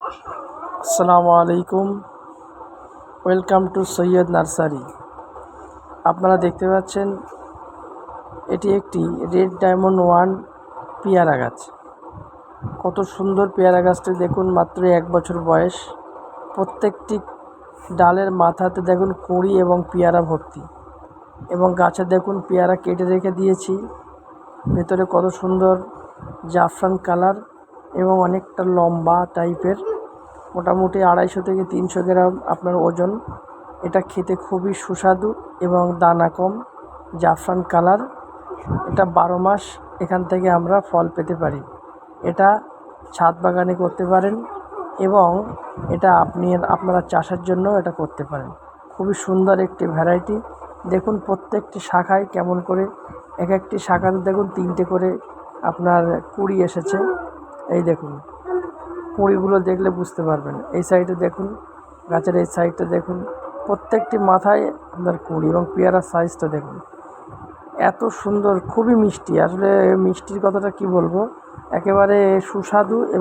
আসসালামু আলাইকুম। Welcome to Syed nursery. আপনারা দেখতে পাচ্ছেন এটি একটি রেড ডায়মন্ড ওয়ান পেয়ারা গাছ। কত সুন্দর পেয়ারা গাছটি দেখুন, মাত্র 1 বছর বয়স। প্রত্যেকটি ডালের মাথাতে দেখুন কুঁড়ি এবং পেয়ারা ভর্তি, এবং গাছে দেখুন পেয়ারা কেটে রেখে দিয়েছি। ভেতরে কত সুন্দর জাফরান কালার এবং অনেকটা লম্বা টাইপের, মোটামুটি 250 থেকে 300 গ্রাম আপনার ওজন। এটা খেতে খুবই সুস্বাদু এবং দানা কম, জাফরান কালার। এটা 12 মাস এখান থেকে আমরা ফল পেতে পারি। এটা ছাদ বাগানে করতে পারেন এবং এটা আপনারা চাষের জন্য এটা করতে পারেন। খুবই সুন্দর একটি ভ্যারাইটি। দেখুন প্রত্যেকটি শাখায় কেমন করে, এক একটি শাখাতে দেখুন 3টে করে আপনার কুঁড়ি এসেছে। এই দেখুন কুঁড়িগুলো দেখলে বুঝতে পারবেন। এই সাইডে দেখুন, গাছের এই সাইডটা দেখুন, প্রত্যেকটি মাথায় আপনার কুঁড়ি, এবং পেয়ারার সাইজটা দেখুন এত সুন্দর, খুবই মিষ্টি। আসলে মিষ্টির কথাটা কি বলবো, একেবারে সুস্বাদু এবং